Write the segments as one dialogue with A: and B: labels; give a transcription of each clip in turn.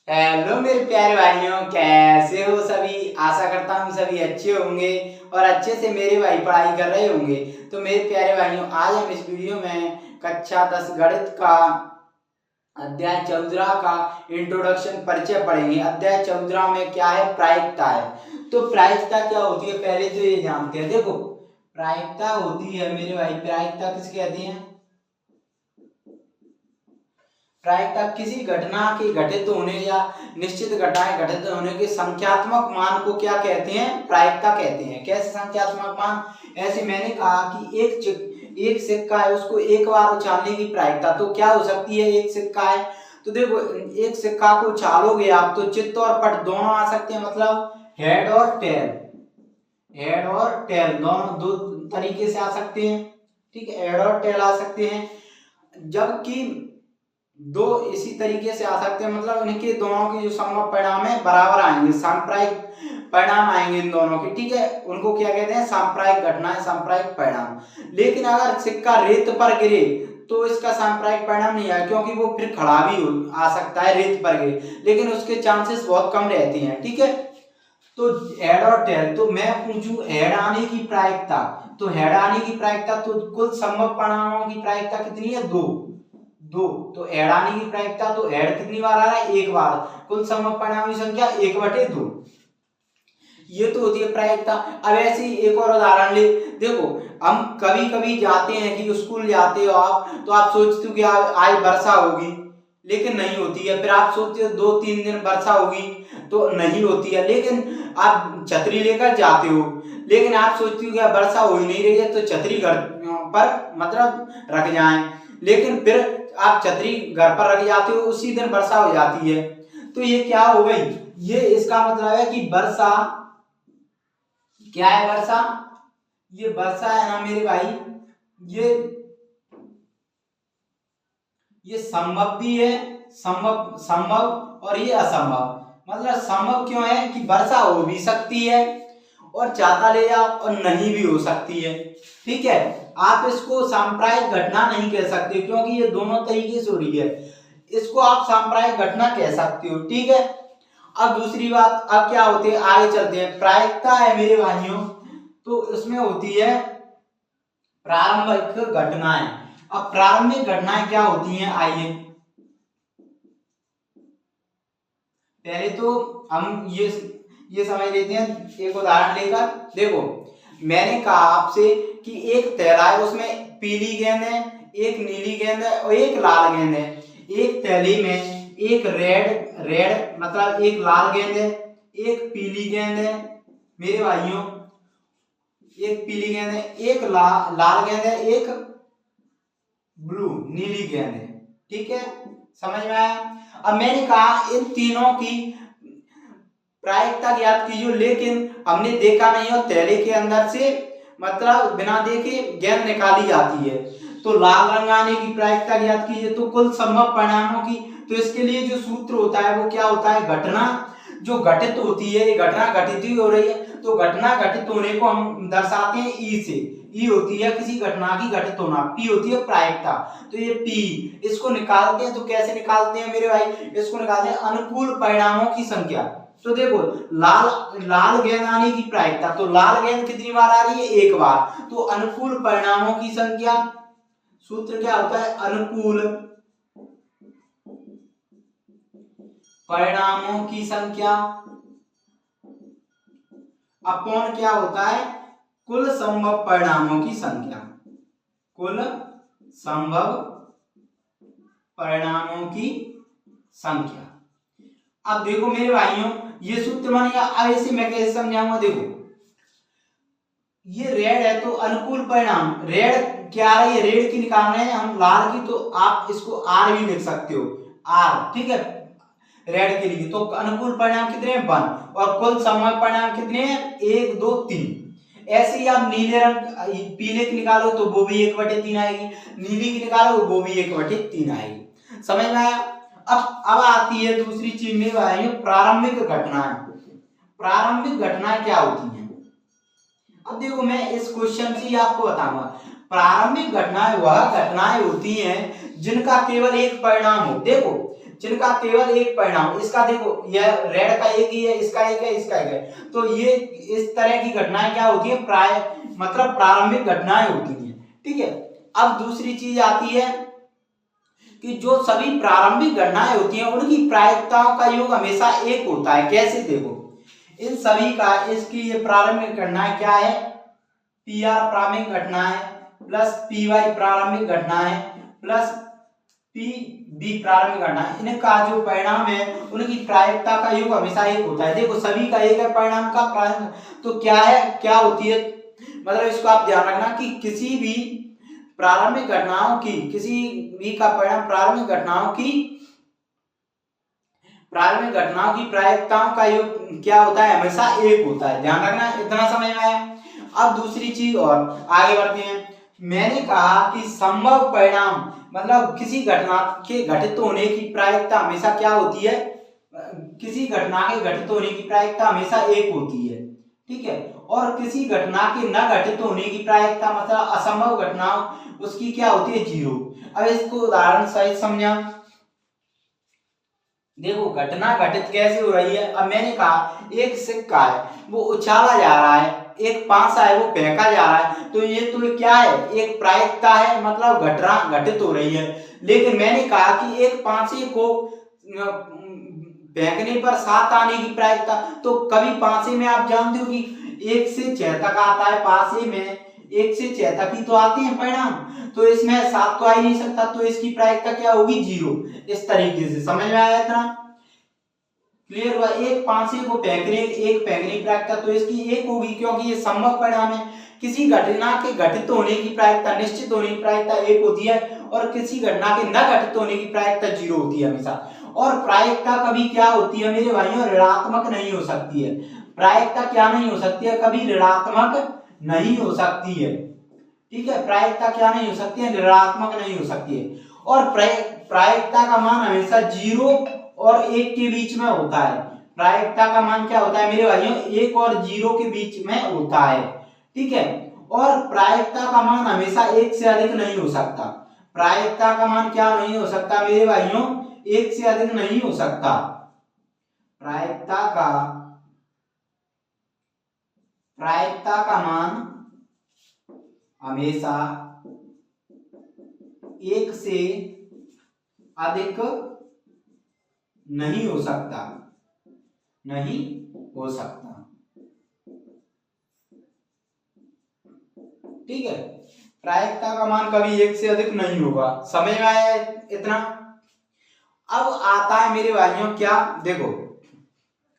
A: Hello मेरे प्यारे भाइयों, कैसे हो सभी। आशा करता हूँ सभी अच्छे होंगे और अच्छे से मेरे भाई पढ़ाई कर रहे होंगे। तो मेरे प्यारे भाइयों, आज हम इस वीडियो में कक्षा 10 गणित का अध्याय 14 का इंट्रोडक्शन परिचय पढ़ेंगे। अध्याय 14 में क्या है, प्रायिकता है। तो प्रायिकता क्या होती है पहले तो ये जानते हैं। देखो, प्रायिकता होती है मेरे भाई, प्रायिकता किसे कहते हैं? प्रायिकता किसी घटना के घटित होने या निश्चित घटनाएं घटित होने के संख्यात्मक मान को क्या कहते हैं? प्रायिकता कहते हैं। कैसे संख्यात्मक मान? ऐसे मैंने कहा कि एक सिक्का है, उसको एक बार उछालने की प्रायिकता तो क्या हो सकती है? एक सिक्का है तो देखो, एक सिक्का को उछालोगे आप तो चित्त और पट दोनों आ सकते हैं, मतलब हेड और टेल। हेड और टेल दोनों दो तरीके से आ सकते हैं। ठीक है, हेड और टेल आ सकते हैं, जबकि दो इसी तरीके से आ सकते हैं, मतलब इनके दोनों के जो संभव परिणाम है बराबर आएंगे, सांप्रायिक परिणाम आएंगे इन दोनों के। ठीक है, उनको क्या कहते हैं? सांप्रायिक घटनाएं, सांप्रायिक परिणाम। लेकिन अगर सिक्का रेत पर गिरे तो इसका सांप्रायिक परिणाम नहीं आएगा, क्योंकि वो फिर खड़ा भी आ सकता है रेत पर गिरे, लेकिन उसके चांसेस बहुत कम रहते हैं। ठीक है, तो हेड और टेल, तो मैं पूछूं हेड आने की प्रायिकता, तो हेड आने की प्रायिकता तो कुल संभव परिणामों की प्रायिकता कितनी है? दो। तो हेड आने की प्रायिकता, तो हेड कितनी बार आ रहा है? एक बार। कुल संभव परिणामों की संख्या 1/2। ये तो होती है प्रायिकता। अब ऐसे ही एक और उदाहरण ले। देखो, हम कभी कभी जाते हैं कि स्कूल जाते हो आप, तो आप सोचते हो कि आज वर्षा होगी, लेकिन नहीं होती है। फिर आप सोचते हो 2-3 दिन वर्षा होगी, तो नहीं होती है। लेकिन आप छतरी लेकर जाते हो, लेकिन आप सोचते हो कि वर्षा हो ही नहीं रही है, तो छतरी घर पर मतलब रख जाएं, लेकिन फिर आप छतरी घर पर रख जाते हो, उसी दिन वर्षा हो जाती है। तो ये क्या हो गई? ये इसका मतलब है कि वर्षा क्या है? वर्षा, ये वर्षा है ना मेरे भाई, ये ये संभव भी है, संभव संभव और ये असंभव। मतलब संभव क्यों है कि वर्षा हो भी सकती है और छाता ले जाओ और नहीं भी हो सकती है। ठीक है, आप इसको सांप्रायिक घटना नहीं कह सकते, क्योंकि ये दोनों तरीके से हो रही है। इसको आप सांप्रायिक घटना कह सकते हो। ठीक है, अब दूसरी बात, अब क्या होती है, आगे चलते हैं। प्रायिकता है मेरे भाइयों, तो इसमें होती है प्रारंभिक घटनाएं। अब प्रारंभिक घटनाएं क्या होती हैं, आइए पहले तो हम ये समझ लेते हैं एक उदाहरण लेकर। देखो, मैंने कहा आपसे कि एक थैला है, उसमें पीली गेंद है, एक नीली गेंद है और एक लाल गेंद है। एक थैली में एक रेड रेड मतलब एक लाल गेंद है, एक पीली गेंद है मेरे भाइयों, एक पीली गेंद है, एक लाल गेंद है, एक ब्लू नीली गेंद है। ठीक है, समझ में आया? अब मैंने कहा इन तीनों की प्रायिकता ज्ञात कीजिए, लेकिन हमने देखा नहीं और थैले के अंदर से मतलब बिना देखे गेंद निकाली जाती है। तो लाल रंग आने की प्रायिकता ज्ञात कीजिए, तो कुल संभव परिणामों की। तो इसके लिए जो सूत्र होता है वो क्या होता है? घटना जो घटित होती है, ये घटना घटित ही हो रही है, तो घटना घटित होने को हम दर्शाते हैं ई से। ई होती है किसी घटना की घटित होना, पी होती है प्रायिकता। तो ये पी, इसको निकालते हैं तो कैसे निकालते हैं मेरे भाई? इसको निकालते हैं अनुकूल परिणामों की संख्या। तो देखो, लाल लाल गेंद आने की प्रायिकता, तो लाल गेंद कितनी बार आ रही है? एक बार। तो अनुकूल परिणामों की संख्या, सूत्र क्या होता है? अनुकूल परिणामों की संख्या अपॉन क्या होता है? कुल संभव परिणामों की संख्या। कुल संभव परिणामों की संख्या। अब देखो मेरे भाइयों, ये सूत्र बनेगा। अब इसे मैं कैसे समझाऊंगा? देखो, ये रेड है तो अनुकूल परिणाम, रेड क्या आ रही है? रेड की निकालना है हम, लाल की, तो आप इसको आर भी लिख सकते हो, आर। ठीक है, रेड के लिए तो अनुकूल परिणाम कितने हैं? 1। और कुल संभव परिणाम कितने हैं? 1 2 3। ऐसे ही आप नीले रंग पीले की निकालो तो वो भी 1/3 आएगी, नीली की निकालो वो भी 1/3 आएगी। समझ में आया? अब आती है दूसरी चीज में भाई, प्रारंभिक घटनाएं। प्रारंभिक घटनाएं क्या होती हैं? अब देखो, मैं इस क्वेश्चन से ही आपको बताऊंगा। प्रारंभिक घटनाएं वह घटनाएं होती हैं जिनका केवल एक परिणाम हो। देखो, जिनका केवल एक परिणाम, इसका देखो यह रेड का एक ही है, इसका एक है, इसका एक है, तो ये इस तरह की घटनाएं क्या होती है, मतलब प्रारंभिक घटनाएं होती हैं। ठीक है, अब दूसरी चीज आती है कि जो सभी प्रारंभिक घटनाएं होती हैं उनकी प्रायिकताओं का योग हमेशा एक होता है। कैसे, देखो इन सभी का, इसकी ये प्रारंभिक घटनाएं क्या है, पी आर प्रारंभिक घटनाएं प्लस पी वाई प्रारंभिक घटनाएं प्लस पी बी प्रारंभिक घटनाएं, इनका जो परिणाम है उनकी प्रायिकता का योग हमेशा एक होता है। देखो सभी का एक है परिणाम का प्रारंभ, तो क्या है, क्या होती है, मतलब इसको आप ध्यान रखना कि किसी भी प्रारंभिक घटनाओं की, किसी भी का परिणाम प्रारंभिक घटनाओं की प्रायिकताओं का योग क्या होता है, हमेशा एक होता है। ध्यान रखना, इतना समझ में आया। अब दूसरी चीज और आगे बढ़ते हैं। मैंने कहा कि संभव परिणाम मतलब किसी घटना के घटित होने की प्रायिकता हमेशा क्या होती है, किसी घटना के घटित होने की प्रायिकता हमेशा एक होती है। ठीक है, और किसी घटना के न घटित होने की प्रायिकता मतलब असंभव घटनाओं, उसकी क्या होती है, 0। अब इसको उदाहरण सहित समझा। देखो घटना घटित कैसे हो रही है। अब मैंने कहा एक सिक्का है वो उछाला जा रहा है, एक पासा है वो फेंका जा रहा है, तो ये तो क्या है, एक प्रायिकता है, मतलब घटना घटित हो रही है। लेकिन मैंने कहा कि एक पासे को फेंकने पर 7 आने की प्रायिकता, तो कभी पासे में आप जानते हो कि 1 से 6 तक आता है, पासे में 1 से 6 तक ही तो आते हैं परिणाम, तो इसमें 7 तो आ ही नहीं सकता, तो इसकी प्रायिकता क्या होगी, 0। इस तरीके से समझ में आया इतना क्लियर हुआ। एक पासे को फेंकने, एक फेंकने की प्रायिकता तो इसकी 1 होगी, क्योंकि ये संभव परिणाम है। किसी घटना के घटित होने की प्रायिकता, निश्चित होने की प्रायिकता 1 होती है, और किसी घटना के न घटित होने की प्रायिकता 0 होती है हमेशा। और प्रायिकता कभी क्या होती है मेरे भाइयों, ऋणात्मक नहीं हो सकती है। प्रायिकता क्या नहीं हो सकती है, कभी ऋणात्मक नहीं हो सकती है। ठीक है, प्रायिकता क्या नहीं हो सकती है, ऋणात्मक नहीं हो सकती है। और प्रायिकता का मान हमेशा 0 और 1 के बीच में होता है। प्रायिकता का मान क्या होता है मेरे भाइयों, 1 और 0 के बीच में होता है। ठीक है, और प्रायिकता का मान हमेशा 1 से अधिक नहीं हो सकता। प्रायिकता का मान क्या नहीं हो सकता मेरे भाइयों, 1 से अधिक नहीं हो सकता। प्रायिकता का मान हमेशा 1 से अधिक नहीं हो सकता, नहीं हो सकता। ठीक है, प्रायिकता का मान कभी 1 से अधिक नहीं होगा। समझ में आया इतना। अब आता है मेरे भाइयों क्या, देखो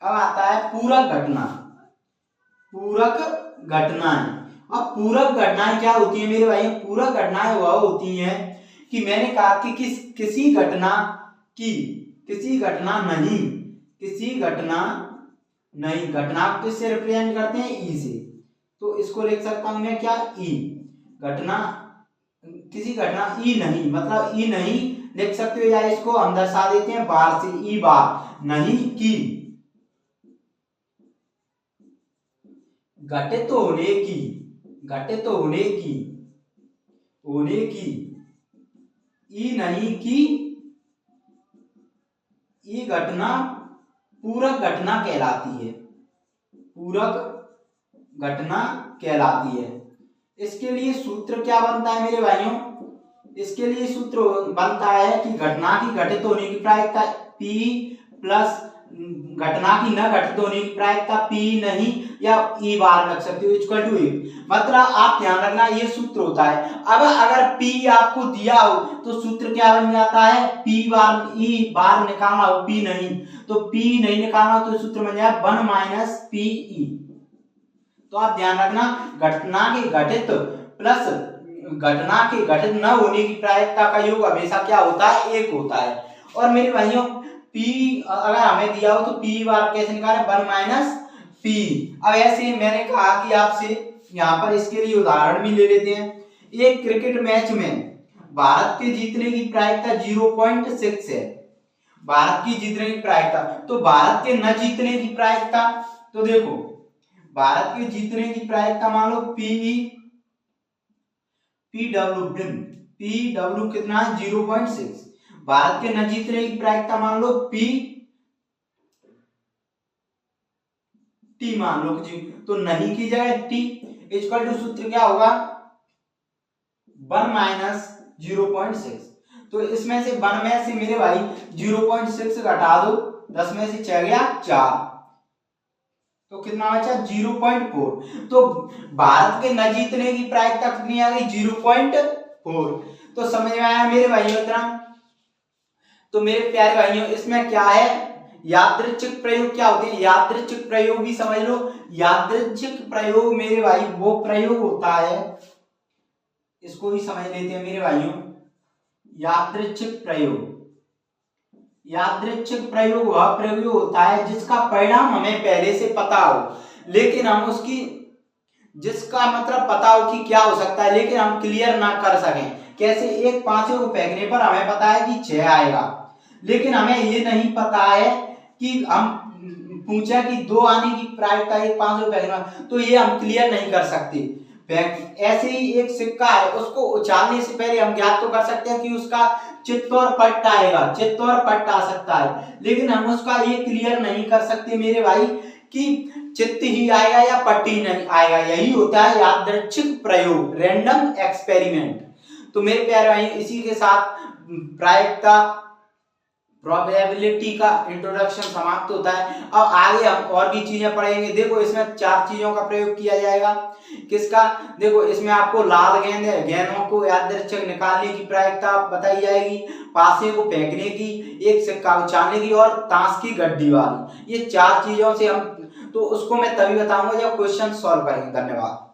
A: अब आता है पूरक घटना। पूरक घटनाएं। अब पूरक घटनाएं क्या होती है मेरे भाइयों, पूरक घटनाएं वह होती हैं कि मैंने कहा कि किसी घटना नहीं, घटना किससे रिप्रेजेंट करते हैं, ई से, तो इसको लिख सकता हूं मैं क्या, ई। घटना, किसी घटना ई नहीं, मतलब ई नहीं लिख सकते हो, या इसको हम दर्शा देते हैं बार से, ई बार नहीं की, घटित होने की ई नहीं की, ये घटना पूरक घटना कहलाती है। पूरक घटना कहलाती है। इसके लिए सूत्र क्या बनता है मेरे भाइयों, इसके लिए सूत्र बनता है कि घटना की घटित होने की प्रायिकता P प्लस घटना की न घटित होने की प्रायिकता P नहीं, या ई बार रख सकते हो, इक्वल टू ए। मतलब आप ध्यान रखना ये सूत्र होता है। अब अगर P आपको दिया हो तो सूत्र क्या बन जाता है, P बार, ई बार निकालना हो, P नहीं, तो P नहीं निकालना तो सूत्र बन जाए 1 माइनस PE। तो आप ध्यान रखना, घटना के घटित प्लस घटना के घटित न होने की प्रायिकता का योग हमेशा क्या होता है, 1 होता है। और मेरे भाइयों P अगर हमें दिया हो तो P बार कैसे निकाले, 1 माइनस P। अब ऐसे मैंने कहा कि आपसे यहाँ पर इसके लिए उदाहरण भी ले लेते हैं। एक क्रिकेट मैच में भारत के जीतने की प्रायिकता 0.6 है, भारत की जीतने की प्रायिकता। तो भारत के न जीतने की प्रायिकता, तो देखो भारत के जीतने की प्रायिकता मान लो PW कितना है, 0.6। भारत के न जीतने की प्रायिकता मान लो पी टी मान लो जी, तो नहीं की जगह टी इक्वल टू सूत्र क्या होगा 1 माइनस 0.6। तो इसमें से 1 में से मेरे भाई 0.6 घटा दो, 10 में से 6 गया 4, तो कितना बचा 0.4। तो भारत के न जीतने की प्रायिकता कितनी आ गई 0.4। तो समझ में आया मेरे भाइयों इतना। तो मेरे प्यारे भाइयों इसमें क्या है यादृच्छिक प्रयोग क्या होते हैं, यादृच्छिक प्रयोग भी समझ लो। यादृच्छिक प्रयोग मेरे भाई वो प्रयोग होता है, इसको भी समझ लेते हैं मेरे भाइयों। यादृच्छिक प्रयोग, यादृच्छिक प्रयोग वह प्रयोग होता है जिसका परिणाम हमें पहले से पता हो, लेकिन हम उसकी जिसका मतलब पता हो कि क्या हो सकता है लेकिन हम क्लियर ना कर सकें। कैसे, एक 5 को फेंकने पर हमें पता है कि 6 आएगा, लेकिन हमें ये नहीं पता है कि हम पूछा कि 2 आने की प्रायिकता एक 5 को फेंकना, तो ये हम क्लियर नहीं कर सकते। ऐसे ही एक सिक्का है, उसको उछालने से पहले हम ज्ञात तो कर सकते हैं कि उसका चित्त और पट्ट आएगा, चित्त और पट्ट आ सकता है, लेकिन हम उसका ये क्लियर नहीं कर सकते मेरे भाई कि चित्त ही आएगा या पट्ट ही नहीं आएगा। यही होता है यादृच्छिक प्रयोग, रैंडम एक्सपेरिमेंट। तो मेरे प्यारे भाई इसी के साथ प्रायिकता प्रोबेबिलिटी का इंट्रोडक्शन समाप्त होता है। अब आगे हम और भी चीजें पढ़ेंगे। देखो इसमें 4 चीजों का प्रयोग किया जाएगा। किसका, देखो इसमें आपको लाल गेंद है, गेंदों को यादृच्छिक निकालने की प्रायिकता बताई जाएगी, पासे को फेंकने की, एक सिक्का उछालने की और ताश की गड्डी वाली। ये 4 चीजों से हम, तो उसको मैं तभी बताऊंगा जब क्वेश्चन सॉल्व करेंगे। धन्यवाद।